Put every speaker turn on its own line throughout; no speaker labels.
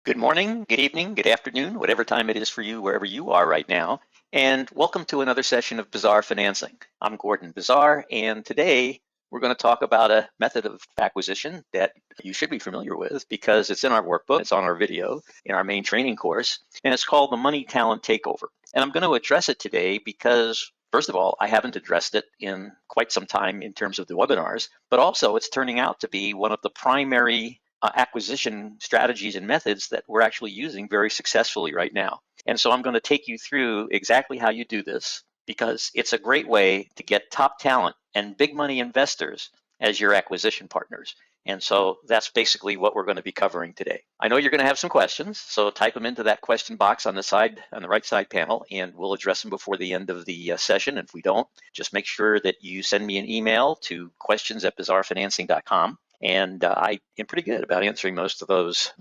Good morning, good evening, good afternoon, whatever time it is for you, wherever you are right now. And welcome to another session of Bizarre Financing. I'm Gordon Bizarre, and today we're going to talk about a method of acquisition that you should be familiar with because it's in our workbook, it's on our video, in our main training course, and it's called the Money Talent Takeover. And I'm going to address it today because first of all, I haven't addressed it in quite some time in terms of the webinars, but also it's turning out to be one of the primary acquisition strategies and methods that we're actually using very successfully right now. And so I'm going to take you through exactly how you do this because it's a great way to get top talent and big money investors as your acquisition partners. And so that's basically what we're going to be covering today. I know you're going to have some questions, so type them into that question box on the right side panel, and we'll address them before the end of the session. And if we don't, just make sure that you send me an email to questions@bizarrefinancing.com. And I am pretty good about answering most of those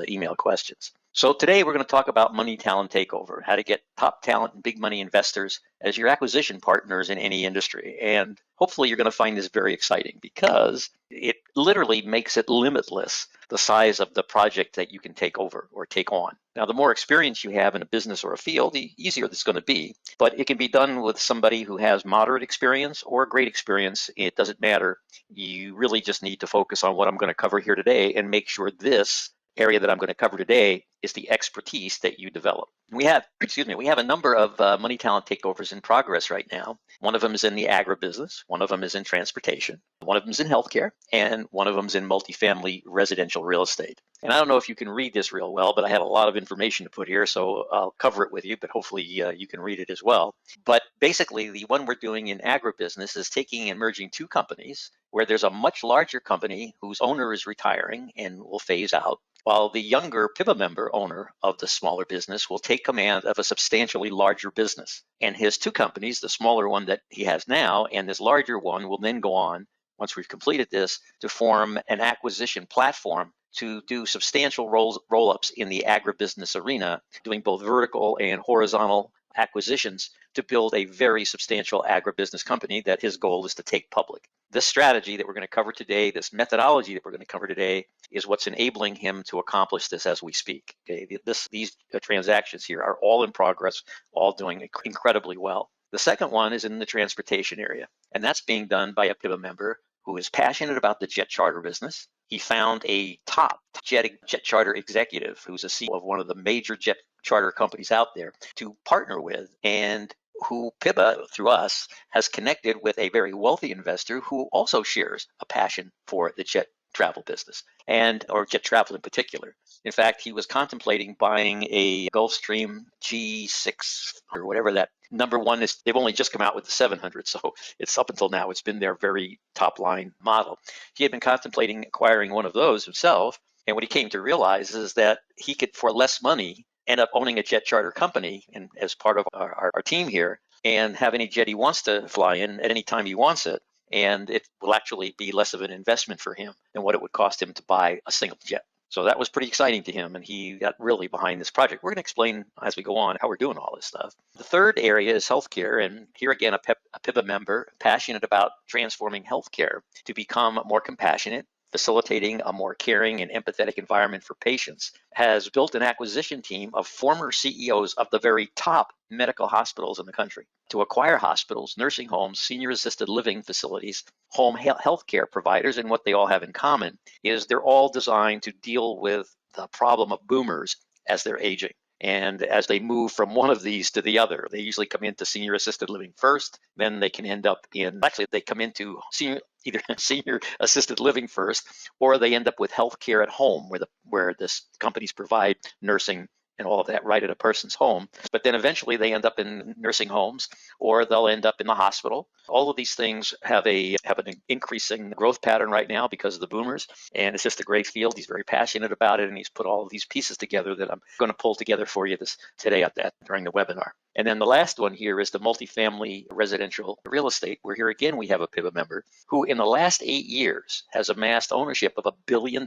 email questions. So today we're going to talk about Money Talent Takeover, how to get top talent and big money investors as your acquisition partners in any industry. And hopefully you're going to find this very exciting because it literally makes it limitless, the size of the project that you can take over or take on. Now, the more experience you have in a business or a field, the easier it's going to be. But it can be done with somebody who has moderate experience or great experience. It doesn't matter. You really just need to focus on what I'm going to cover here today and make sure this area that I'm going to cover today is the expertise that you develop. We have a number of money talent takeovers in progress right now. One of them is in the agribusiness, one of them is in transportation, one of them is in healthcare, and one of them is in multifamily residential real estate. And I don't know if you can read this real well, but I have a lot of information to put here, so I'll cover it with you, but hopefully you can read it as well. But basically, the one we're doing in agribusiness is taking and merging two companies where there's a much larger company whose owner is retiring and will phase out, while the younger PIBA member owner of the smaller business will take command of a substantially larger business. And his two companies, the smaller one that he has now and this larger one, will then go on, once we've completed this, to form an acquisition platform to do substantial roll-ups in the agribusiness arena, doing both vertical and horizontal acquisitions to build a very substantial agribusiness company that his goal is to take public. This strategy that we're going to cover today, this methodology that we're going to cover today, is what's enabling him to accomplish this as we speak. Okay, these transactions here are all in progress, all doing incredibly well. The second one is in the transportation area, and that's being done by a PIBA member who is passionate about the jet charter business. He found a top jet charter executive who's a CEO of one of the major jet charter companies out there to partner with, and who PIBA, through us, has connected with a very wealthy investor who also shares a passion for the jet travel business, or jet travel in particular. In fact, he was contemplating buying a Gulfstream G6 or whatever that number one is. They've only just come out with the 700, so it's up until now, it's been their very top line model. He had been contemplating acquiring one of those himself, and what he came to realize is that he could, for less money, end up owning a jet charter company and as part of our team here, and have any jet he wants to fly in at any time he wants it. And it will actually be less of an investment for him than what it would cost him to buy a single jet. So that was pretty exciting to him, and he got really behind this project. We're going to explain as we go on how we're doing all this stuff. The third area is healthcare, and here again, a PIBA member passionate about transforming healthcare to become more compassionate, facilitating a more caring and empathetic environment for patients, has built an acquisition team of former CEOs of the very top medical hospitals in the country to acquire hospitals, nursing homes, senior assisted living facilities, home health care providers. And what they all have in common is they're all designed to deal with the problem of boomers as they're aging. And as they move from one of these to the other, they usually come into senior assisted living first, then they can end up they come into either senior assisted living first, or they end up with health care at home, where this companies provide nursing and all of that right at a person's home. But then eventually they end up in nursing homes, or they'll end up in the hospital. All of these things have an increasing growth pattern right now because of the boomers, and it's just a great field. He's very passionate about it, and he's put all of these pieces together that I'm going to pull together for you today during the webinar. And then the last one here is the multifamily residential real estate, where here again we have a pivot member who in the last 8 years has amassed ownership of $1 billion in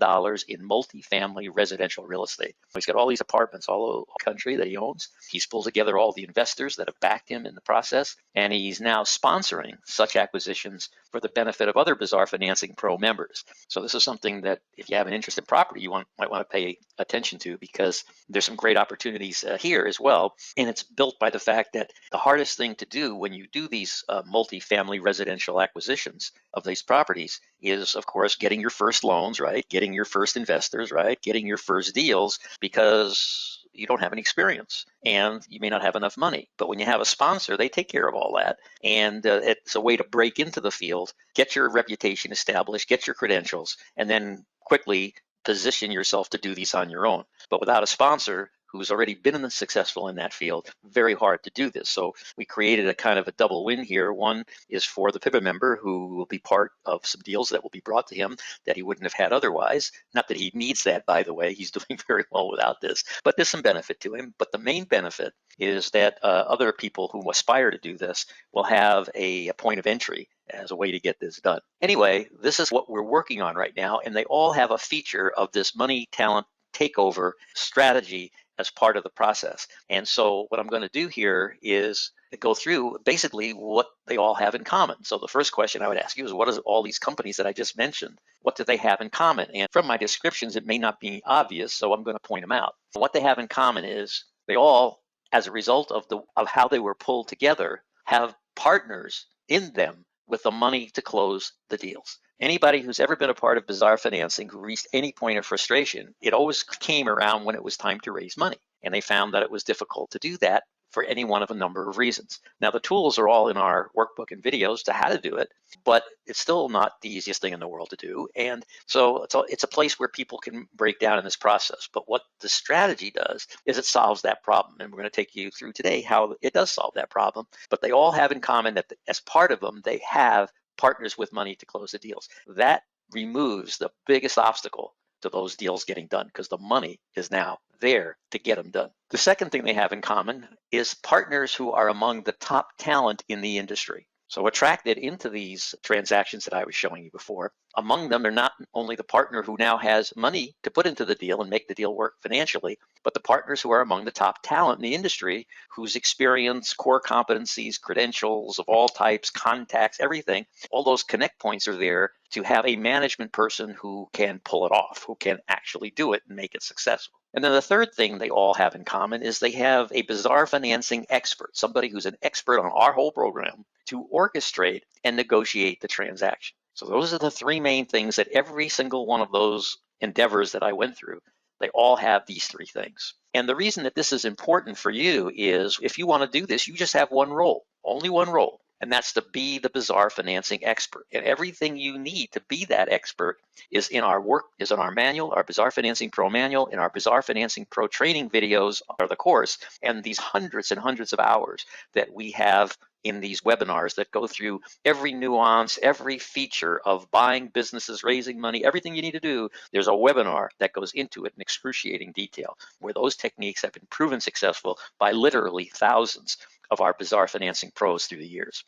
multifamily residential real estate. He's got all these apartments all over the country that he owns. He's pulled together all the investors that have backed him in the process, and he's now sponsoring such acquisitions for the benefit of other Bizarre Financing Pro members. So this is something that if you have an interest in property, you might want to pay attention to, because there's some great opportunities here as well. And it's built by the fact that the hardest thing to do when you do these multifamily residential acquisitions of these properties is, of course, getting your first loans, right? Getting your first investors, right? Getting your first deals, because you don't have any experience and you may not have enough money. But when you have a sponsor, they take care of all that. And it's a way to break into the field, get your reputation established, get your credentials, and then quickly position yourself to do these on your own. But without a sponsor who's already been successful in that field, very hard to do this. So we created a kind of a double win here. One is for the pivot member, who will be part of some deals that will be brought to him that he wouldn't have had otherwise. Not that he needs that, by the way. He's doing very well without this, but there's some benefit to him. But the main benefit is that other people who aspire to do this will have a point of entry as a way to get this done. Anyway, this is what we're working on right now, and they all have a feature of this money talent takeover strategy as part of the process. And so what I'm going to do here is go through basically what they all have in common. So the first question I would ask you is, what is all these companies that I just mentioned, what do they have in common? And from my descriptions, it may not be obvious, so I'm going to point them out. What they have in common is they all, as a result of how they were pulled together, have partners in them with the money to close the deals. Anybody who's ever been a part of Bizarre Financing who reached any point of frustration, it always came around when it was time to raise money. And they found that it was difficult to do that for any one of a number of reasons. Now, the tools are all in our workbook and videos to how to do it, but it's still not the easiest thing in the world to do. And so it's a place where people can break down in this process. But what the strategy does is it solves that problem. And we're going to take you through today how it does solve that problem. But they all have in common that as part of them, they have partners with money to close the deals. That removes the biggest obstacle to those deals getting done, because the money is now there to get them done. The second thing they have in common is partners who are among the top talent in the industry. So attracted into these transactions that I was showing you before, among them are not only the partner who now has money to put into the deal and make the deal work financially, but the partners who are among the top talent in the industry, whose experience, core competencies, credentials of all types, contacts, everything, all those connect points are there to have a management person who can pull it off, who can actually do it and make it successful. And then the third thing they all have in common is they have a Bizarre Financing expert, somebody who's an expert on our whole program to orchestrate and negotiate the transaction. So those are the three main things that every single one of those endeavors that I went through, they all have these three things. And the reason that this is important for you is if you want to do this, you just have one role, only one role. And that's to be the Bizarre Financing expert. And everything you need to be that expert is in our work, is in our manual, our Bizarre Financing Pro manual, in our Bizarre Financing Pro training videos, or the course, and these hundreds and hundreds of hours that we have in these webinars that go through every nuance, every feature of buying businesses, raising money, everything you need to do. There's a webinar that goes into it in excruciating detail, where those techniques have been proven successful by literally thousands of our Bizarre Financing pros through the years.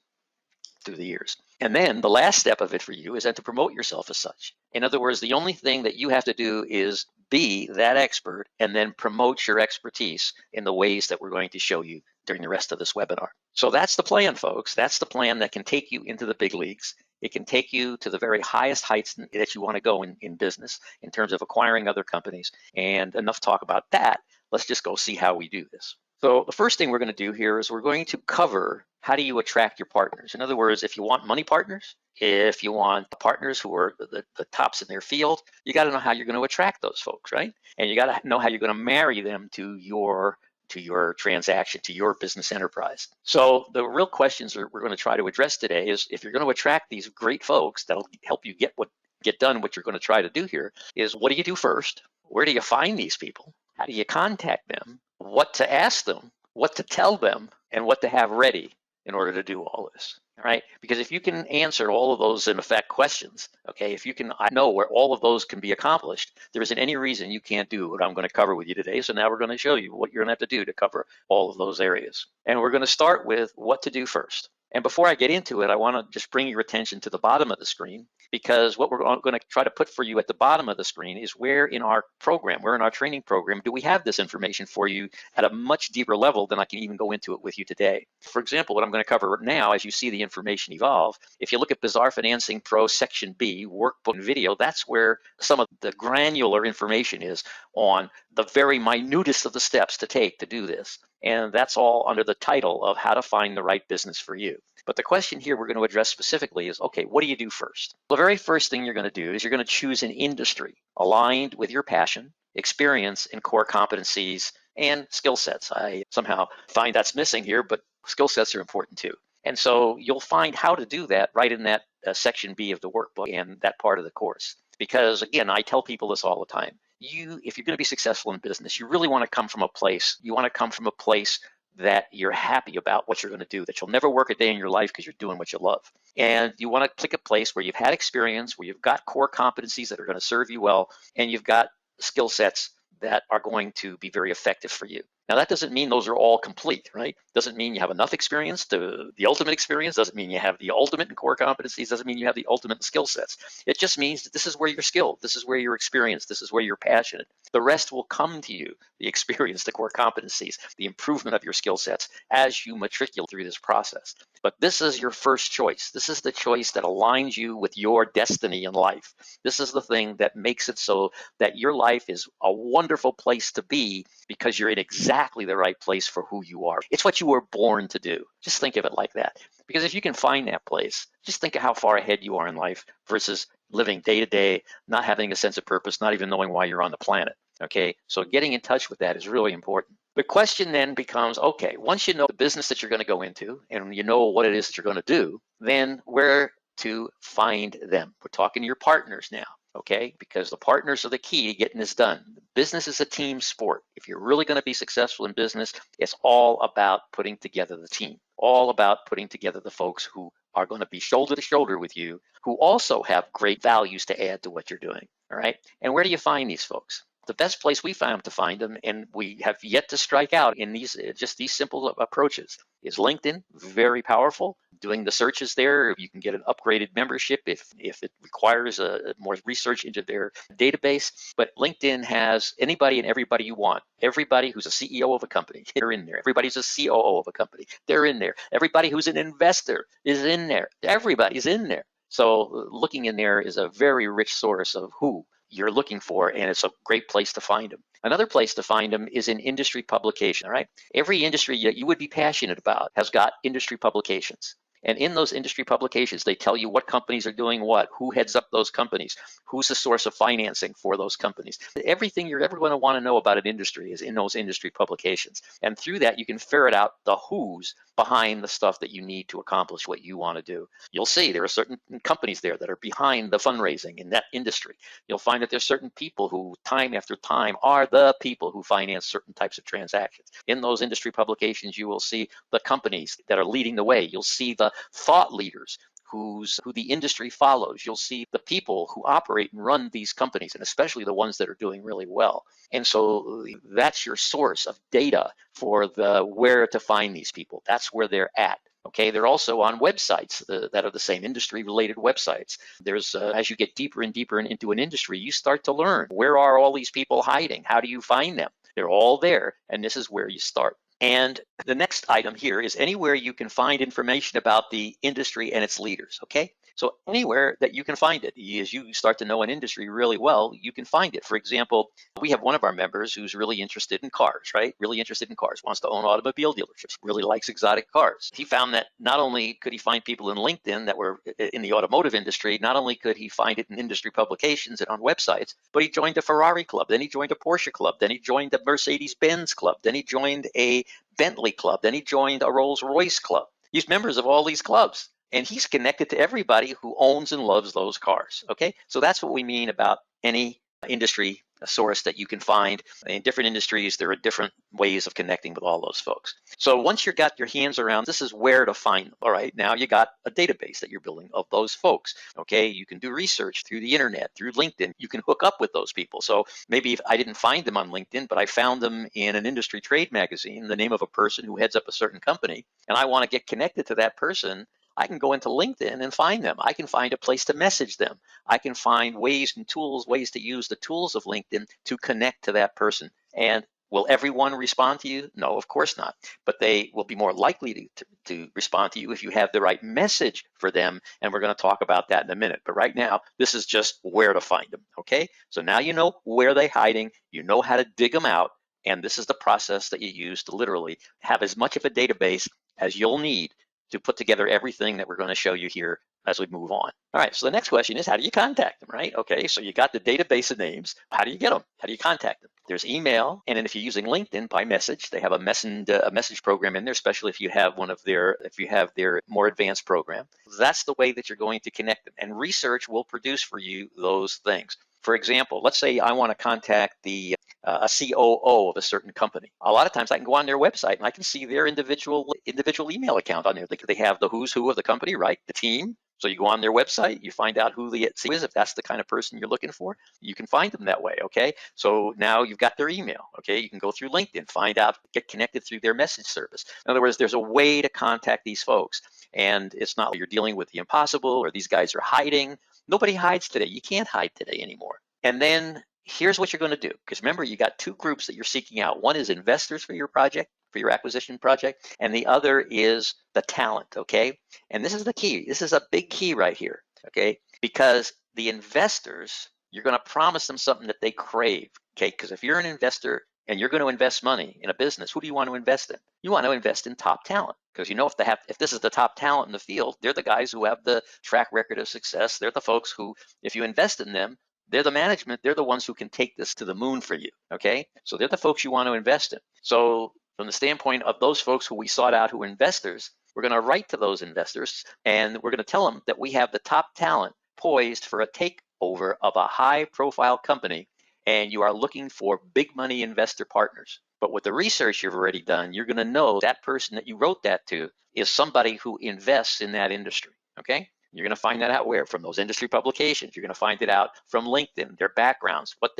And then the last step of it for you is then to promote yourself as such. In other words, the only thing that you have to do is be that expert and then promote your expertise in the ways that we're going to show you during the rest of this webinar. So that's the plan, folks. That's the plan that can take you into the big leagues. It can take you to the very highest heights that you want to go in business in terms of acquiring other companies. And enough talk about that. Let's just go see how we do this. So the first thing we're going to do here is we're going to cover how do you attract your partners. In other words, if you want money partners, if you want partners who are the tops in their field, you got to know how you're going to attract those folks, right? And you got to know how you're going to marry them to your transaction, to your business enterprise. So the real questions that we're going to try to address today is, if you're going to attract these great folks that'll help you get done what you're going to try to do here, is what do you do first? Where do you find these people? How do you contact them? What to ask them, what to tell them, and what to have ready in order to do all this. All right, because if you can answer all of those in effect questions, okay, if you can know where all of those can be accomplished, there isn't any reason you can't do what I'm going to cover with you today. So now we're going to show you what you're going to have to do to cover all of those areas. And we're going to start with what to do first. And before I get into it, I want to just bring your attention to the bottom of the screen, because what we're going to try to put for you at the bottom of the screen is where in our program, where in our training program, do we have this information for you at a much deeper level than I can even go into it with you today. For example, what I'm going to cover now, as you see the information evolve, if you look at Bizarre Financing Pro Section B, Workbook and Video, that's where some of the granular information is on the very minutest of the steps to take to do this. And that's all under the title of How to Find the Right Business for You. But the question here we're going to address specifically is, okay, what do you do first? The very first thing you're going to do is you're going to choose an industry aligned with your passion, experience, and core competencies and skill sets. I somehow find that's missing here, but skill sets are important too. And so you'll find how to do that right in that section B of the workbook and that part of the course. Because again, I tell people this all the time. If you're going to be successful in business, you really want to come from a place. You want to come from a place that you're happy about what you're going to do, that you'll never work a day in your life because you're doing what you love. And you want to pick a place where you've had experience, where you've got core competencies that are going to serve you well, and you've got skill sets that are going to be very effective for you. Now, that doesn't mean those are all complete, right? Doesn't mean you have enough experience to the ultimate experience. Doesn't mean you have the ultimate in core competencies. Doesn't mean you have the ultimate in skill sets. It just means that this is where you're skilled. This is where you're experienced. This is where you're passionate. The rest will come to you, the experience, the core competencies, the improvement of your skill sets as you matriculate through this process. But this is your first choice. This is the choice that aligns you with your destiny in life. This is the thing that makes it so that your life is a wonderful place to be, because you're in exactly the right place for who you are. It's what you were born to do. Just think of it like that. Because if you can find that place, just think of how far ahead you are in life versus living day to day, not having a sense of purpose, not even knowing why you're on the planet. Okay, so getting in touch with that is really important. The question then becomes, okay, once you know the business that you're going to go into and you know what it is that you're going to do, then where to find them? We're talking to your partners now. Okay, because the partners are the key to getting this done. Business is a team sport. If you're really going to be successful in business, it's all about putting together the team, all about putting together the folks who are going to be shoulder to shoulder with you, who also have great values to add to what you're doing. All right, and where do you find these folks? The best place we found to find them, and we have yet to strike out in these simple approaches, is LinkedIn. Very powerful. Doing the searches there, you can get an upgraded membership if it requires more research into their database. But LinkedIn has anybody and everybody you want. Everybody who's a CEO of a company, they're in there. Everybody who's a COO of a company, they're in there. Everybody who's an investor is in there. Everybody's in there. So looking in there is a very rich source of who you're looking for, and it's a great place to find them. Another place to find them is in industry publication, all right? Every industry that you would be passionate about has got industry publications. And in those industry publications, they tell you what companies are doing what, who heads up those companies, who's the source of financing for those companies. Everything you're ever going to want to know about an industry is in those industry publications. And through that, you can ferret out the who's behind the stuff that you need to accomplish what you want to do. You'll see there are certain companies there that are behind the fundraising in that industry. You'll find that there's certain people who time after time are the people who finance certain types of transactions. In those industry publications, you will see the companies that are leading the way. You'll see the thought leaders who the industry follows. You'll see the people who operate and run these companies, and especially the ones that are doing really well. And so that's your source of data for where to find these people. That's where they're at. Okay, they're also on websites that are the same industry-related websites. There's as you get deeper and deeper into an industry, you start to learn, where are all these people hiding? How do you find them? They're all there, and this is where you start. And the next item here is anywhere you can find information about the industry and its leaders, okay? So anywhere that you can find it, as you start to know an industry really well, you can find it. For example, we have one of our members who's really interested in cars, right? Really interested in cars, wants to own automobile dealerships, really likes exotic cars. He found that not only could he find people in LinkedIn that were in the automotive industry, not only could he find it in industry publications and on websites, but he joined a Ferrari club, then he joined a Porsche club, then he joined a Mercedes-Benz club, then he joined a Bentley club, then he joined a Rolls-Royce club. He's members of all these clubs. And he's connected to everybody who owns and loves those cars, okay? So that's what we mean about any industry source that you can find. In different industries, there are different ways of connecting with all those folks. So once you've got your hands around, this is where to find them. All right, now you got a database that you're building of those folks. Okay, you can do research through the internet, through LinkedIn. You can hook up with those people. So maybe if I didn't find them on LinkedIn, but I found them in an industry trade magazine, the name of a person who heads up a certain company, and I want to get connected to that person, I can go into LinkedIn and find them. I can find a place to message them. I can find ways and tools, ways to use the tools of LinkedIn to connect to that person. And will everyone respond to you? No, of course not. But they will be more likely to respond to you if you have the right message for them. And we're going to talk about that in a minute. But right now, this is just where to find them. Okay? So now you know where they're hiding. You know how to dig them out. And this is the process that you use to literally have as much of a database as you'll need to put together everything that we're going to show you here as we move on. All right, so the next question is, how do you contact them, right? Okay, so you got the database of names. How do you get them? How do you contact them? There's email, and then if you're using LinkedIn by message, they have a message program in there, especially if you have their more advanced program. That's the way that you're going to connect them, and research will produce for you those things. For example, let's say I want to contact a COO of a certain company. A lot of times I can go on their website and I can see their individual email account on there. They have the who's who of the company, right? The team. So you go on their website, you find out who the CEO is. If that's the kind of person you're looking for, you can find them that way, okay? So now you've got their email, okay? You can go through LinkedIn, find out, get connected through their message service. In other words, there's a way to contact these folks. And it's not like you're dealing with the impossible or these guys are hiding. Nobody hides today. You can't hide today anymore. And then here's what you're going to do. Because remember, you got two groups that you're seeking out. One is investors for your project, for your acquisition project, and the other is the talent, okay? And this is the key. This is a big key right here, okay? Because the investors, you're going to promise them something that they crave, okay? Because if you're an investor and you're going to invest money in a business, who do you want to invest in? You want to invest in top talent. Because you know if this is the top talent in the field, they're the guys who have the track record of success. They're the folks who, if you invest in them, they're the management. They're the ones who can take this to the moon for you, okay? So they're the folks you want to invest in. So from the standpoint of those folks who we sought out who are investors, we're going to write to those investors and we're going to tell them that we have the top talent poised for a takeover of a high-profile company and you are looking for big money investor partners. But with the research you've already done, you're going to know that person that you wrote that to is somebody who invests in that industry, okay? You're going to find that out where? From those industry publications. You're going to find it out from LinkedIn, their backgrounds, what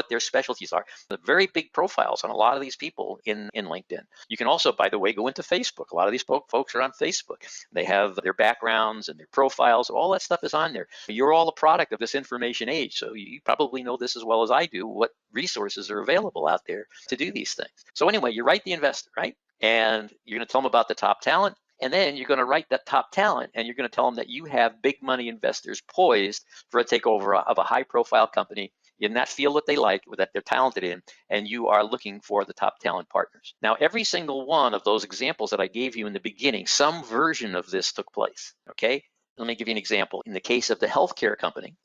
their specialties are. The very big profiles on a lot of these people in LinkedIn. You can also, by the way, go into Facebook. A lot of these folks are on Facebook. They have their backgrounds and their profiles. All that stuff is on there. You're all a product of this information age, so you probably know this as well as I do, what resources are available out there to do these things. So anyway, you write the investor, right? And you're going to tell them about the top talent. And then you're going to write that top talent and you're going to tell them that you have big money investors poised for a takeover of a high profile company in that field that they like, that they're talented in, and you are looking for the top talent partners. Now, every single one of those examples that I gave you in the beginning, some version of this took place, okay? Let me give you an example. In the case of the healthcare company,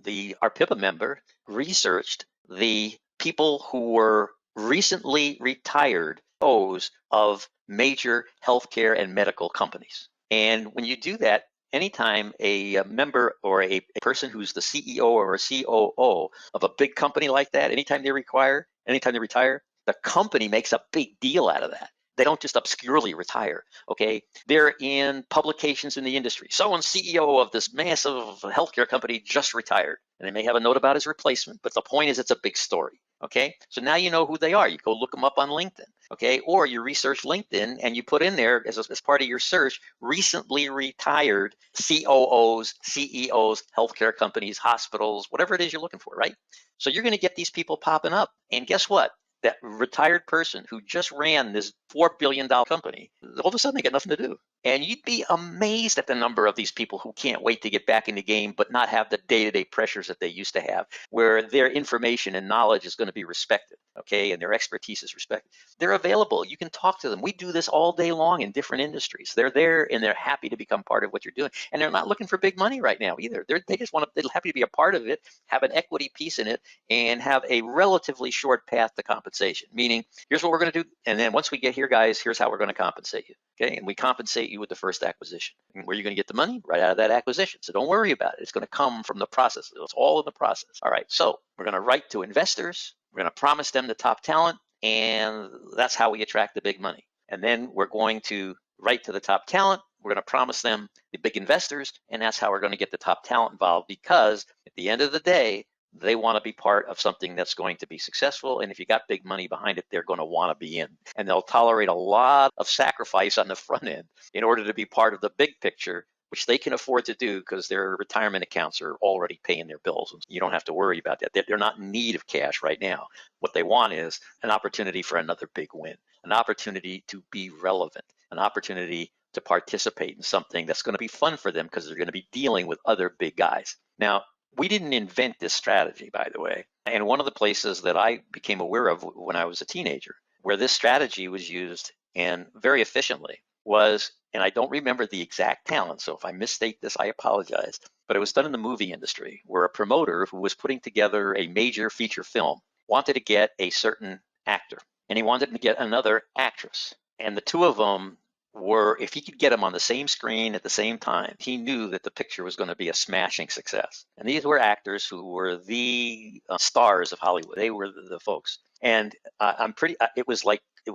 our PIPA member researched the people who were recently retired CEOs of major healthcare and medical companies. And when you do that, anytime a member or a person who's the CEO or a COO of a big company like that, anytime they retire, the company makes a big deal out of that. They don't just obscurely retire, okay? They're in publications in the industry. Someone's CEO of this massive healthcare company just retired. And they may have a note about his replacement, but the point is it's a big story, okay? So now you know who they are. You go look them up on LinkedIn, okay? Or you research LinkedIn and you put in there as part of your search, recently retired COOs, CEOs, healthcare companies, hospitals, whatever it is you're looking for, right? So you're going to get these people popping up. And guess what? That retired person who just ran this $4 billion company, all of a sudden they got nothing to do. And you'd be amazed at the number of these people who can't wait to get back in the game, but not have the day-to-day pressures that they used to have, where their information and knowledge is going to be respected, okay, and their expertise is respected. They're available. You can talk to them. We do this all day long in different industries. They're there, and they're happy to become part of what you're doing. And they're not looking for big money right now either. They're happy to be a part of it, have an equity piece in it, and have a relatively short path to compensation, meaning here's what we're going to do. And then once we get here, guys, here's how we're going to compensate you. Okay, and we compensate you with the first acquisition. And where you're going to get the money? Right out of that acquisition. So don't worry about it. It's going to come from the process. It's all in the process. All right, so we're going to write to investors. We're going to promise them the top talent, and that's how we attract the big money. And then we're going to write to the top talent. We're going to promise them the big investors, and that's how we're going to get the top talent involved, because at the end of the day, they want to be part of something that's going to be successful. And if you got big money behind it, they're going to want to be in. And they'll tolerate a lot of sacrifice on the front end in order to be part of the big picture, which they can afford to do because their retirement accounts are already paying their bills. You don't have to worry about that. They're not in need of cash right now. What they want is an opportunity for another big win, an opportunity to be relevant, an opportunity to participate in something that's going to be fun for them because they're going to be dealing with other big guys. Now, we didn't invent this strategy, by the way. And one of the places that I became aware of when I was a teenager, where this strategy was used and very efficiently, was, and I don't remember the exact talent, so if I misstate this, I apologize, but it was done in the movie industry, where a promoter who was putting together a major feature film wanted to get a certain actor, and he wanted to get another actress. And the two of them were, if he could get them on the same screen at the same time, he knew that the picture was going to be a smashing success. And these were actors who were the stars of Hollywood. They were the folks. And it was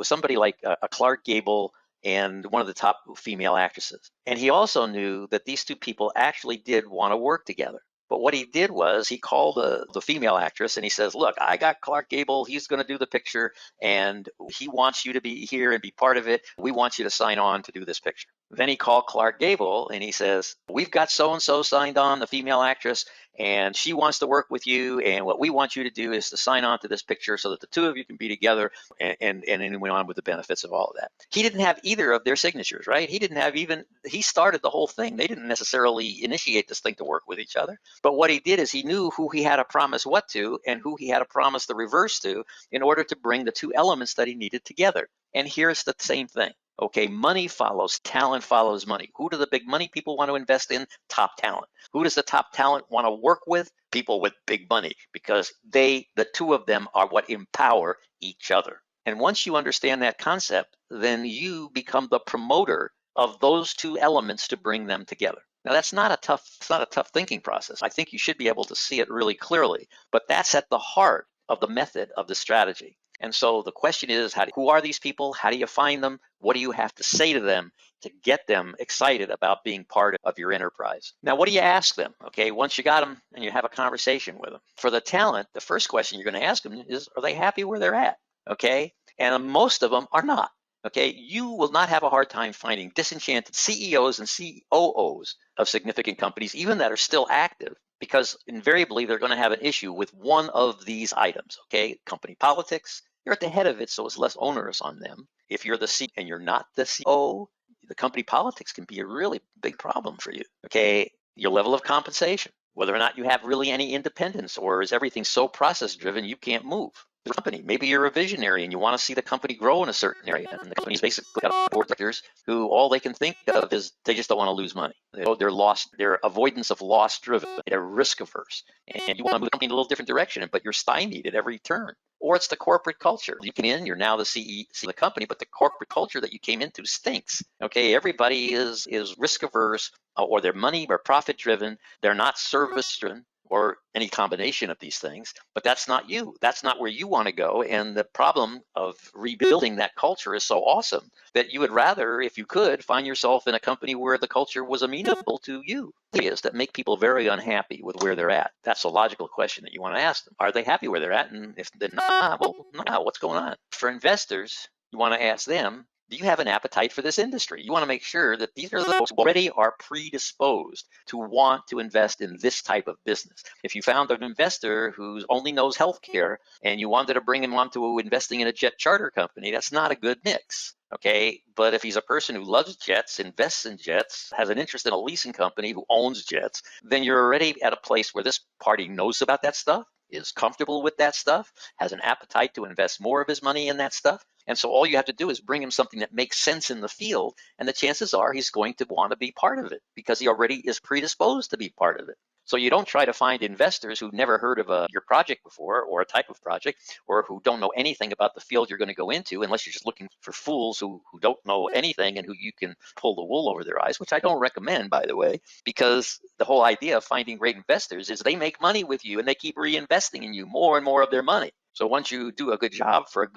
somebody like a Clark Gable and one of the top female actresses. And he also knew that these two people actually did want to work together. But what he did was he called the female actress and he says, look, I got Clark Gable. He's going to do the picture and he wants you to be here and be part of it. We want you to sign on to do this picture. Then he called Clark Gable and he says, we've got so-and-so signed on, the female actress, and she wants to work with you. And what we want you to do is to sign on to this picture so that the two of you can be together, and then went on with the benefits of all of that. He didn't have either of their signatures, right? He started the whole thing. They didn't necessarily initiate this thing to work with each other. But what he did is he knew who he had to promise what to and who he had to promise the reverse to in order to bring the two elements that he needed together. And here's the same thing. Okay, money follows, talent follows money. Who do the big money people want to invest in? Top talent. Who does the top talent want to work with? People with big money, because the two of them are what empower each other. And once you understand that concept, then you become the promoter of those two elements to bring them together. Now, it's not a tough thinking process. I think you should be able to see it really clearly, but that's at the heart of the method of the strategy. And so the question is, who are these people? How do you find them? What do you have to say to them to get them excited about being part of your enterprise? Now, what do you ask them? Okay, once you got them and you have a conversation with them. For the talent, the first question you're going to ask them is, are they happy where they're at? Okay, and most of them are not. Okay, you will not have a hard time finding disenchanted CEOs and COOs of significant companies, even that are still active, because invariably they're going to have an issue with one of these items. Okay, company politics. You're at the head of it, so it's less onerous on them. If you're the CEO and you're not the CEO, the company politics can be a really big problem for you. Okay, your level of compensation, whether or not you have really any independence, or is everything so process driven you can't move the company. Maybe you're a visionary and you want to see the company grow in a certain area, and the company's basically got board directors who all they can think of is they just don't want to lose money. They're avoidance of loss driven, they're risk averse, and you want to move the company in a little different direction, but you're stymied at every turn. Or it's the corporate culture. You come in, you're now the CEO of the company, but the corporate culture that you came into stinks. Okay, everybody is risk averse, or they're money or profit driven. They're not service driven, or any combination of these things, but that's not you. That's not where you want to go. And the problem of rebuilding that culture is so awesome that you would rather, if you could, find yourself in a company where the culture was amenable to you. Is that make people very unhappy with where they're at? That's a logical question that you want to ask them. Are they happy where they're at? And if they're not, well, no, what's going on? For investors, you want to ask them, do you have an appetite for this industry? You want to make sure that these are the folks who already are predisposed to want to invest in this type of business. If you found an investor who only knows healthcare and you wanted to bring him onto investing in a jet charter company, that's not a good mix. Okay, but if he's a person who loves jets, invests in jets, has an interest in a leasing company who owns jets, then you're already at a place where this party knows about that stuff, is comfortable with that stuff, has an appetite to invest more of his money in that stuff. And so all you have to do is bring him something that makes sense in the field, and the chances are he's going to want to be part of it because he already is predisposed to be part of it. So you don't try to find investors who've never heard of your project before, or a type of project, or who don't know anything about the field you're going to go into, unless you're just looking for fools who don't know anything and who you can pull the wool over their eyes, which I don't recommend, by the way, because the whole idea of finding great investors is they make money with you and they keep reinvesting in you more and more of their money. So once you do a good job for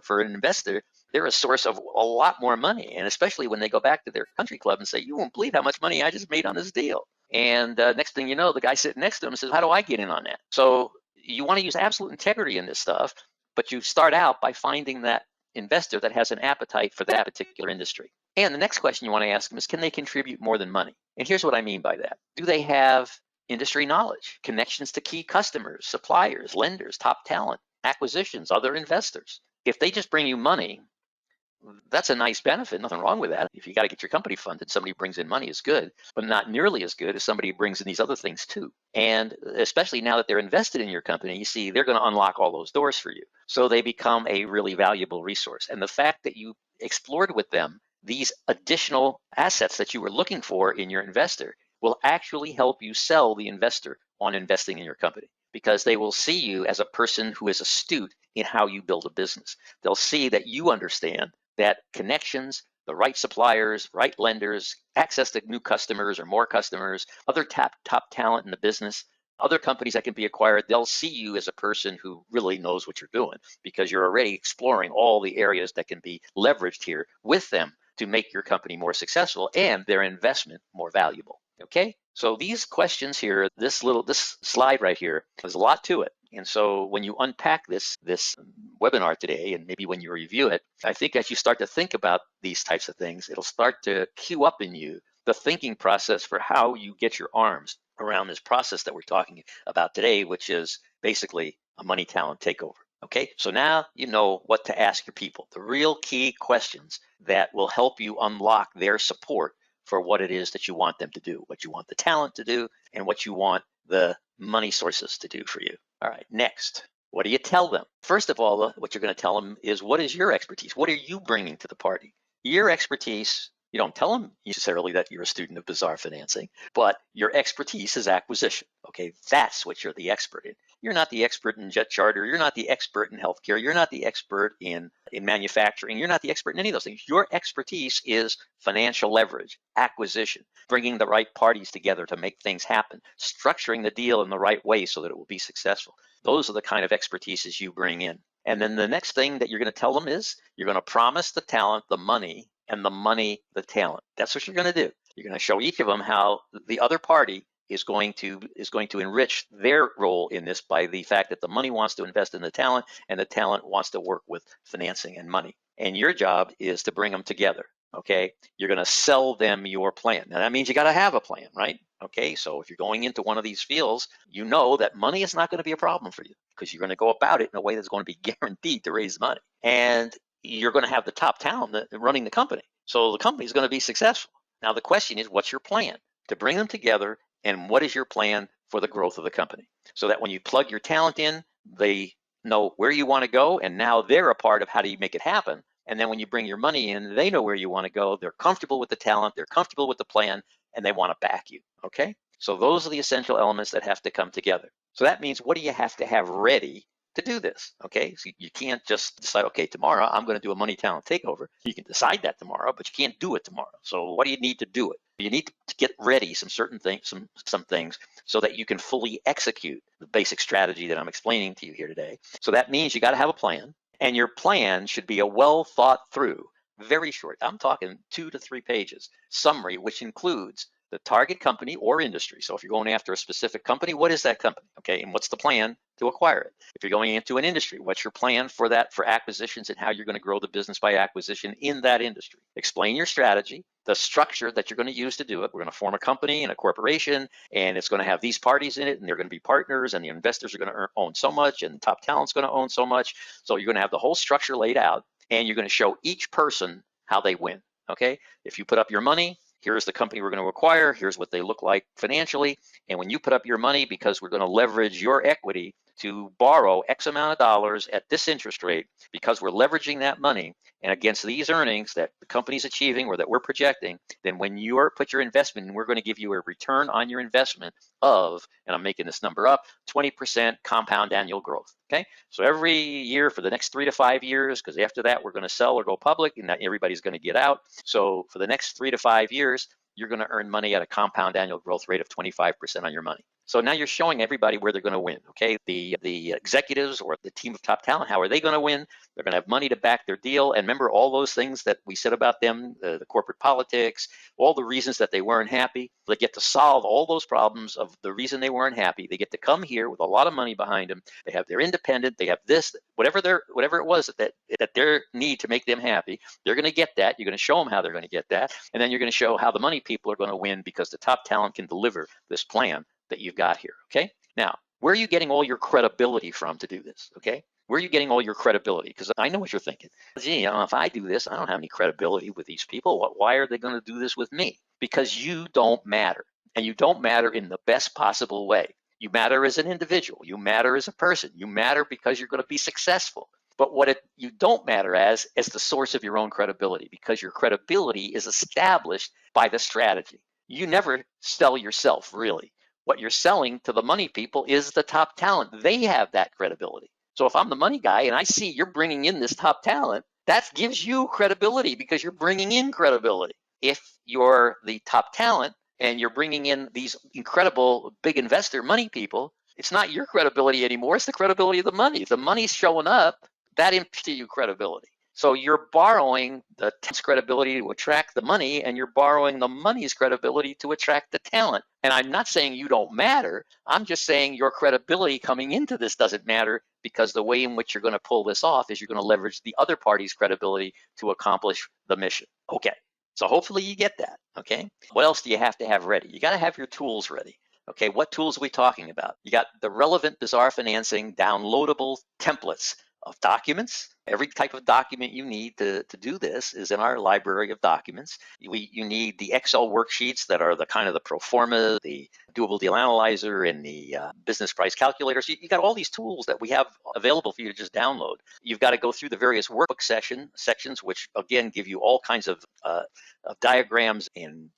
for an investor, they're a source of a lot more money. And especially when they go back to their country club and say, you won't believe how much money I just made on this deal. And next thing you know, the guy sitting next to him says, how do I get in on that? So you want to use absolute integrity in this stuff, but you start out by finding that investor that has an appetite for that particular industry. And the next question you want to ask them is, can they contribute more than money? And here's what I mean by that. Do they have industry knowledge, connections to key customers, suppliers, lenders, top talent, acquisitions, other investors? If they just bring you money, that's a nice benefit. Nothing wrong with that. If you got to get your company funded, somebody brings in money is good, but not nearly as good as somebody who brings in these other things too. And especially now that they're invested in your company, you see, they're going to unlock all those doors for you. So they become a really valuable resource. And the fact that you explored with them these additional assets that you were looking for in your investor will actually help you sell the investor on investing in your company, because they will see you as a person who is astute in how you build a business. They'll see that you understand that connections, the right suppliers, right lenders, access to new customers or more customers, other top talent in the business, other companies that can be acquired, they'll see you as a person who really knows what you're doing, because you're already exploring all the areas that can be leveraged here with them to make your company more successful and their investment more valuable. Okay, so these questions here, this slide right here, there's a lot to it. And so when you unpack this webinar today, and maybe when you review it, I think as you start to think about these types of things, it'll start to cue up in you the thinking process for how you get your arms around this process that we're talking about today, which is basically a money talent takeover. Okay, so now you know what to ask your people, the real key questions that will help you unlock their support for what it is that you want them to do, what you want the talent to do, and what you want the money sources to do for you. All right, next, what do you tell them? First of all, what you're going to tell them is, what is your expertise? What are you bringing to the party? Your expertise, you don't tell them necessarily that you're a student of bizarre financing, but your expertise is acquisition. Okay, that's what you're the expert in. You're not the expert in jet charter. You're not the expert in healthcare. You're not the expert in manufacturing. You're not the expert in any of those things. Your expertise is financial leverage, acquisition, bringing the right parties together to make things happen, structuring the deal in the right way so that it will be successful. Those are the kind of expertises you bring in. And then the next thing that you're going to tell them is, you're going to promise the talent the money, and the money the talent. That's what you're going to do. You're going to show each of them how the other party is going to enrich their role in this by the fact that the money wants to invest in the talent and the talent wants to work with financing and money. And your job is to bring them together. Okay, you're going to sell them your plan. Now that means you got to have a plan, right? Okay, so if you're going into one of these fields, you know that money is not going to be a problem for you, because you're going to go about it in a way that's going to be guaranteed to raise money. And you're going to have the top talent running the company. So the company is going to be successful. Now the question is, what's your plan to bring them together, and what is your plan for the growth of the company? So that when you plug your talent in, they know where you want to go, and now they're a part of how do you make it happen. And then when you bring your money in, they know where you want to go. They're comfortable with the talent. They're comfortable with the plan, and they want to back you. Okay? So those are the essential elements that have to come together. So that means, what do you have to have ready to do this? Okay, so you can't just decide, okay, tomorrow I'm going to do a money talent takeover. You can decide that tomorrow, but you can't do it tomorrow. So what do you need to do it? You need to get ready some certain things, some things, so that you can fully execute the basic strategy that I'm explaining to you here today. So that means you got to have a plan, and your plan should be a well thought through, very short, I'm talking 2 to 3 pages summary, which includes the target company or industry. So if you're going after a specific company, what is that company? Okay, and what's the plan to acquire it? If you're going into an industry, what's your plan for that, for acquisitions, and how you're going to grow the business by acquisition in that industry? Explain your strategy, the structure that you're going to use to do it. We're going to form a company and a corporation, and it's going to have these parties in it, and they're going to be partners, and the investors are going to own so much, and top talent's going to own so much. So you're going to have the whole structure laid out, and you're going to show each person how they win. Okay, if you put up your money, here's the company we're going to acquire, here's what they look like financially. And when you put up your money, because we're going to leverage your equity to borrow X amount of dollars at this interest rate, because we're leveraging that money and against these earnings that the company's achieving or that we're projecting, then when you put your investment in, we're going to give you a return on your investment of, and I'm making this number up, 20% compound annual growth. Okay, so every year for the next 3 to 5 years, because after that we're going to sell or go public, and not everybody's going to get out. So for the next 3 to 5 years, you're going to earn money at a compound annual growth rate of 25% on your money. So now you're showing everybody where they're going to win, okay? The executives or the team of top talent, how are they going to win? They're going to have money to back their deal. And remember all those things that we said about them, the corporate politics, all the reasons that they weren't happy. They get to solve all those problems of the reason they weren't happy. They get to come here with a lot of money behind them. They have their independent, they have this, whatever it was that their need to make them happy, they're going to get that. You're going to show them how they're going to get that. And then you're going to show how the money people are going to win because the top talent can deliver this plan that you've got here, okay? Now, where are you getting all your credibility from to do this, okay? Where are you getting all your credibility? Because I know what you're thinking. Gee, if I do this, I don't have any credibility with these people. Why are they going to do this with me? Because you don't matter, and you don't matter in the best possible way. You matter as an individual. You matter as a person. You matter because you're going to be successful. But you don't matter as the source of your own credibility, because your credibility is established by the strategy. You never sell yourself, really. What you're selling to the money people is the top talent. They have that credibility. So if I'm the money guy and I see you're bringing in this top talent, that gives you credibility because you're bringing in credibility. If you're the top talent and you're bringing in these incredible big investor money people, it's not your credibility anymore. It's the credibility of the money. If the money's showing up, that imparts to you credibility. So you're borrowing the talent's credibility to attract the money, and you're borrowing the money's credibility to attract the talent. And I'm not saying you don't matter. I'm just saying your credibility coming into this doesn't matter, because the way in which you're going to pull this off is you're going to leverage the other party's credibility to accomplish the mission. Okay, so hopefully you get that, okay? What else do you have to have ready? You got to have your tools ready. Okay, what tools are we talking about? You got the relevant Bizarre Financing downloadable templates of documents. Every type of document you need to do this is in our library of documents. You need the Excel worksheets that are the kind of the pro forma, the doable deal analyzer, and the business price calculator. So you got all these tools that we have available for you to just download. You've got to go through the various workbook sections, which again give you all kinds of diagrams and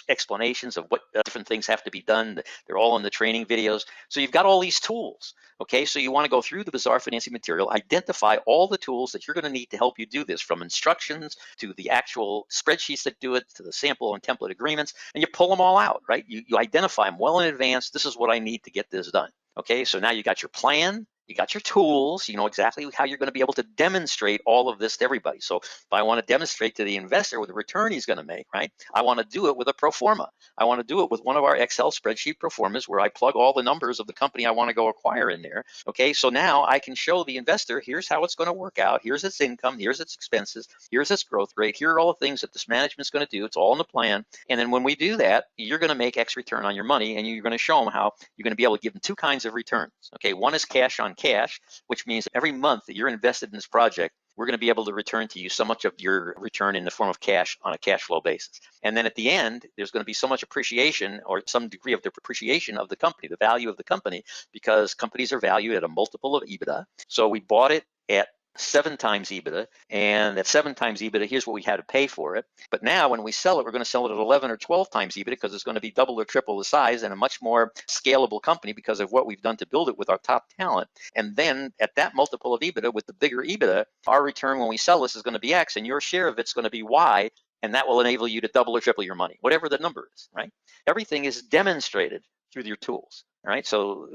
explanations of what different things have to be done. They're all in the training videos. So you've got all these tools. Okay, so you want to go through the Bizarre Financing material, identify all the tools that you're going to need to help you do this, from instructions to the actual spreadsheets that do it, to the sample and template agreements, and you pull them all out, right? You identify them well in advance. This is what I need to get this done. Okay, so now you got your plan, you got your tools, you know exactly how you're going to be able to demonstrate all of this to everybody. So if I want to demonstrate to the investor what the return he's going to make, right? I want to do it with a pro forma. I want to do it with one of our Excel spreadsheet pro formas where I plug all the numbers of the company I want to go acquire in there. Okay, so now I can show the investor, here's how it's going to work out. Here's its income, here's its expenses, here's its growth rate, here are all the things that this management's going to do. It's all in the plan. And then when we do that, you're going to make X return on your money, and you're going to show them how you're going to be able to give them two kinds of returns. Okay, one is cash on cash, which means every month that you're invested in this project, we're going to be able to return to you so much of your return in the form of cash on a cash flow basis. And then at the end, there's going to be so much appreciation or some degree of depreciation of the company, the value of the company, because companies are valued at a multiple of EBITDA. So we bought it at 7 times EBITDA, and at 7 times EBITDA, here's what we had to pay for it. But now when we sell it, we're going to sell it at 11 or 12 times EBITDA, because it's going to be double or triple the size and a much more scalable company because of what we've done to build it with our top talent. And then at that multiple of EBITDA, with the bigger EBITDA, our return when we sell this is going to be X, and your share of it's going to be Y, and that will enable you to double or triple your money, whatever the number is, right? Everything is demonstrated through your tools. All right, so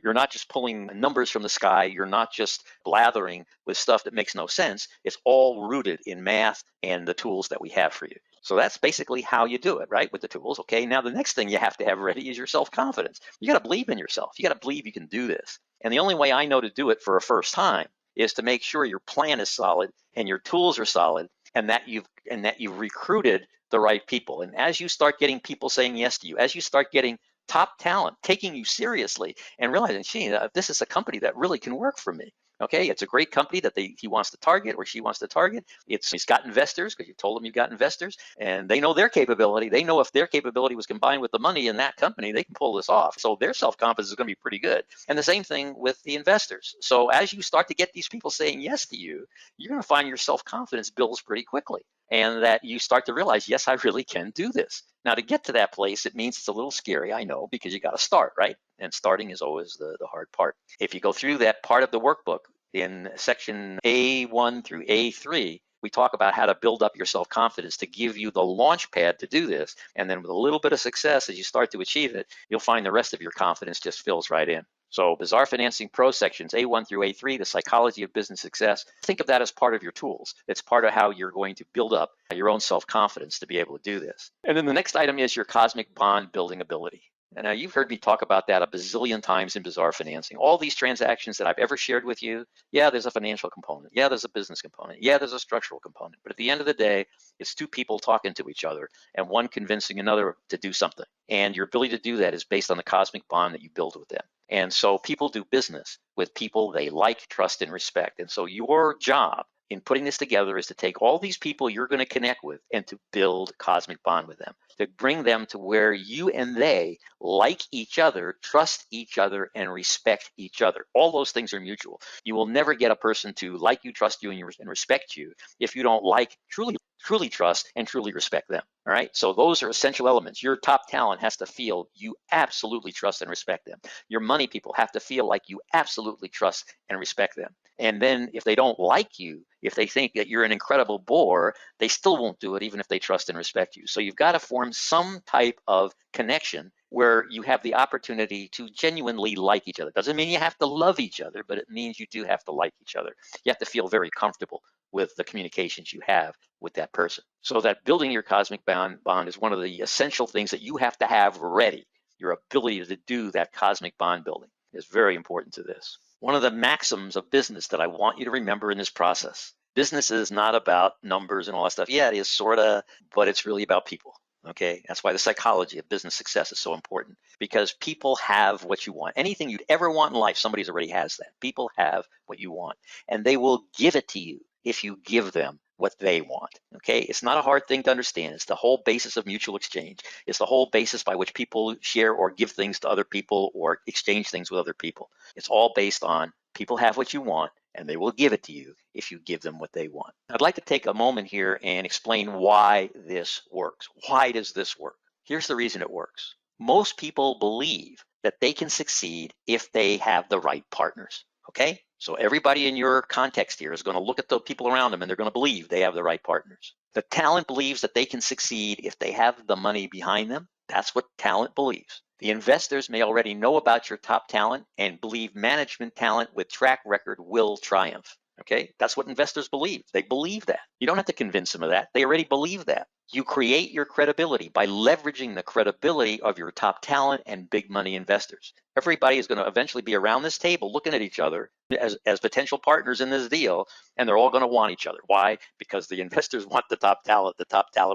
you're not just pulling numbers from the sky. You're not just blathering with stuff that makes no sense. It's all rooted in math and the tools that we have for you. So that's basically how you do it, right, with the tools. Okay, now the next thing you have to have ready is your self-confidence. You got to believe in yourself. You got to believe you can do this. And the only way I know to do it for a first time is to make sure your plan is solid and your tools are solid, and that you've recruited the right people. And as you start getting people saying yes to you, as you start getting top talent taking you seriously and realizing, gee, this is a company that really can work for me. Okay, it's a great company that he wants to target, or she wants to target. He's got investors, because you told them you've got investors, and they know their capability. They know if their capability was combined with the money in that company, they can pull this off. So their self-confidence is going to be pretty good. And the same thing with the investors. So as you start to get these people saying yes to you, you're going to find your self-confidence builds pretty quickly, and that you start to realize, yes, I really can do this. Now, to get to that place, it means it's a little scary, I know, because you got to start, right? And starting is always the hard part. If you go through that part of the workbook in section A1 through A3, we talk about how to build up your self-confidence to give you the launch pad to do this. And then with a little bit of success, as you start to achieve it, you'll find the rest of your confidence just fills right in. So Bazaar Financing Pro sections A1 through A3, the psychology of business success, think of that as part of your tools. It's part of how you're going to build up your own self-confidence to be able to do this. And then the next item is your cosmic bond building ability. And now you've heard me talk about that a bazillion times in Bazaar Financing. All these transactions that I've ever shared with you, yeah, there's a financial component. Yeah, there's a business component. Yeah, there's a structural component. But at the end of the day, it's two people talking to each other and one convincing another to do something. And your ability to do that is based on the cosmic bond that you build with them. And so people do business with people they like, trust, and respect. And so your job in putting this together is to take all these people you're going to connect with and to build cosmic bond with them, to bring them to where you and they like each other, trust each other, and respect each other. All those things are mutual. You will never get a person to like you, trust you, and respect you if you don't like, truly trust, and truly respect them. All right. So those are essential elements. Your top talent has to feel you absolutely trust and respect them. Your money people have to feel like you absolutely trust and respect them. And then if they don't like you, if they think that you're an incredible bore, they still won't do it even if they trust and respect you. So you've got to form some type of connection where you have the opportunity to genuinely like each other. Doesn't mean you have to love each other, but it means you do have to like each other. You have to feel very comfortable with the communications you have with that person. So that building your cosmic bond is one of the essential things that you have to have ready. Your ability to do that cosmic bond building is very important to this. One of the maxims of business that I want you to remember in this process: business is not about numbers and all that stuff. Yeah, it is sort of, but it's really about people. Okay, that's why the psychology of business success is so important, because people have what you want. Anything you'd ever want in life, somebody's already has that. People have what you want, and they will give it to you if you give them what they want. Okay, it's not a hard thing to understand. It's the whole basis of mutual exchange. It's the whole basis by which people share or give things to other people or exchange things with other people. It's all based on people have what you want, and they will give it to you if you give them what they want. I'd like to take a moment here and explain why this works. Why does this work? Here's the reason it works. Most people believe that they can succeed if they have the right partners. Okay? So everybody in your context here is going to look at the people around them and they're going to believe they have the right partners. The talent believes that they can succeed if they have the money behind them. That's what talent believes. The investors may already know about your top talent and believe management talent with track record will triumph. Okay, that's what investors believe. They believe that. You don't have to convince them of that. They already believe that. You create your credibility by leveraging the credibility of your top talent and big money investors. Everybody is going to eventually be around this table looking at each other as potential partners in this deal, and they're all going to want each other. Why? Because the investors want the top talent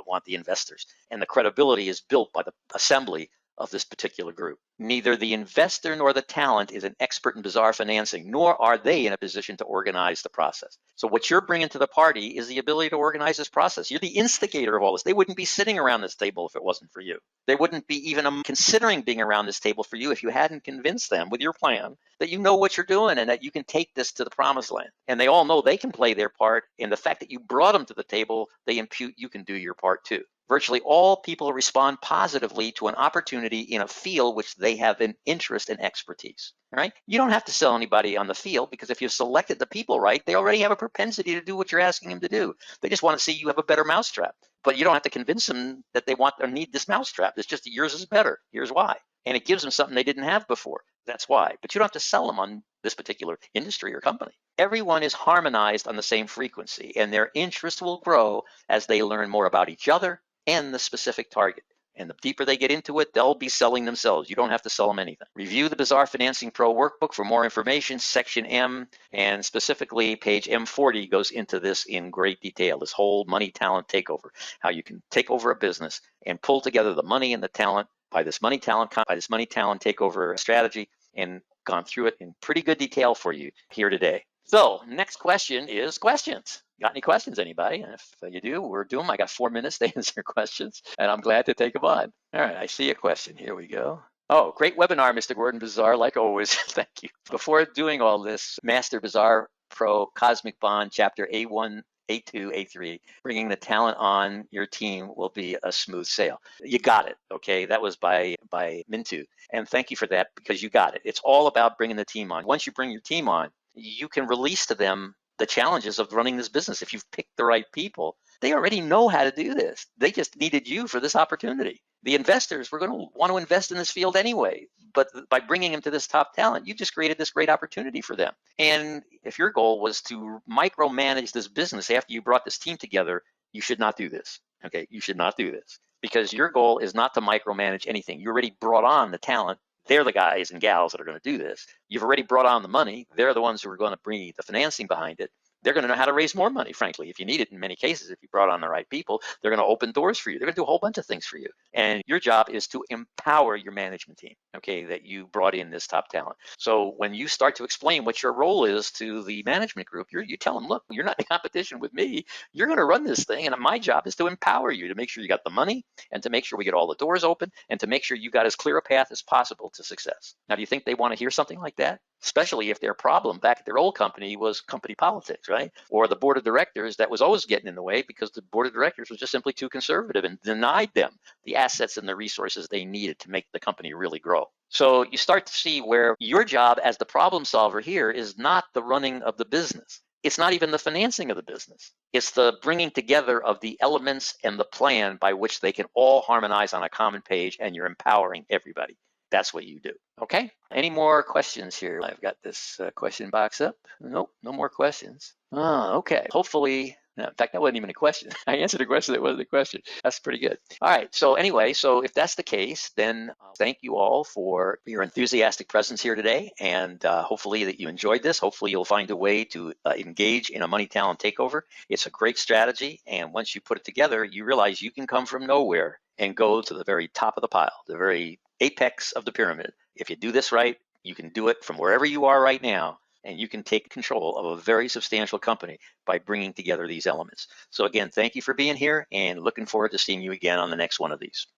want the investors. And the credibility is built by the assembly of this particular group. Neither the investor nor the talent is an expert in Bazaar financing, nor are they in a position to organize the process. So what you're bringing to the party is the ability to organize this process. You're the instigator of all this. They wouldn't be sitting around this table if it wasn't for you. They wouldn't be even considering being around this table for you if you hadn't convinced them with your plan that you know what you're doing and that you can take this to the promised land. And they all know they can play their part. And the fact that you brought them to the table, they impute you can do your part too. Virtually all people respond positively to an opportunity in a field which they have an interest and expertise. All right? You don't have to sell anybody on the field, because if you've selected the people right, they already have a propensity to do what you're asking them to do. They just want to see you have a better mousetrap. But you don't have to convince them that they want or need this mousetrap. It's just that yours is better. Here's why. And it gives them something they didn't have before. That's why. But you don't have to sell them on this particular industry or company. Everyone is harmonized on the same frequency, and their interest will grow as they learn more about each other and the specific target. And the deeper they get into it, they'll be selling themselves. You don't have to sell them anything. Review the Bazaar Financing Pro workbook for more information. Section M, and specifically page M40, goes into this in great detail. This whole money talent takeover, how you can take over a business and pull together the money and the talent by this money talent takeover strategy, and gone through it in pretty good detail for you here today. So next question is questions. Got any questions, anybody? And if you do, we're doing them. I got 4 minutes to answer questions, and I'm glad to take them on. All right, I see a question. Here we go. Oh, great webinar, Mr. Gordon Bazaar, like always. Thank you. Before doing all this, Master Bazaar Pro Cosmic Bond, Chapter A1, A2, A3, bringing the talent on your team will be a smooth sail. You got it, okay? That was by Mintu. And thank you for that, because you got it. It's all about bringing the team on. Once you bring your team on, you can release to them the challenges of running this business. If you've picked the right people, they already know how to do this. They just needed you for this opportunity. The investors were going to want to invest in this field anyway, but by bringing them to this top talent, you just created this great opportunity for them. And if your goal was to micromanage this business after you brought this team together, you should not do this. Okay, you should not do this, because your goal is not to micromanage anything. You already brought on the talent. They're the guys and gals that are going to do this. You've already brought on the money. They're the ones who are going to bring the financing behind it. They're going to know how to raise more money, frankly, if you need it. In many cases, if you brought on the right people, they're going to open doors for you. They're going to do a whole bunch of things for you. And your job is to empower your management team, okay, that you brought in this top talent. So when you start to explain what your role is to the management group, you tell them, look, you're not in competition with me. You're going to run this thing. And my job is to empower you, to make sure you got the money, and to make sure we get all the doors open, and to make sure you got as clear a path as possible to success. Now, do you think they want to hear something like that? Especially if their problem back at their old company was company politics, right? Or the board of directors that was always getting in the way because the board of directors was just simply too conservative and denied them the assets and the resources they needed to make the company really grow. So you start to see where your job as the problem solver here is not the running of the business. It's not even the financing of the business. It's the bringing together of the elements and the plan by which they can all harmonize on a common page, and you're empowering everybody. That's what you do. Okay. Any more questions here? I've got this question box up. Nope, no more questions. Oh, okay. Hopefully, no, in fact, that wasn't even a question. I answered a question that wasn't a question. That's pretty good. All right. So anyway, so if that's the case, then thank you all for your enthusiastic presence here today. And hopefully that you enjoyed this. Hopefully you'll find a way to engage in a money talent takeover. It's a great strategy. And once you put it together, you realize you can come from nowhere and go to the very top of the pile, the very apex of the pyramid. If you do this right, you can do it from wherever you are right now, and you can take control of a very substantial company by bringing together these elements. So again, thank you for being here, and looking forward to seeing you again on the next one of these.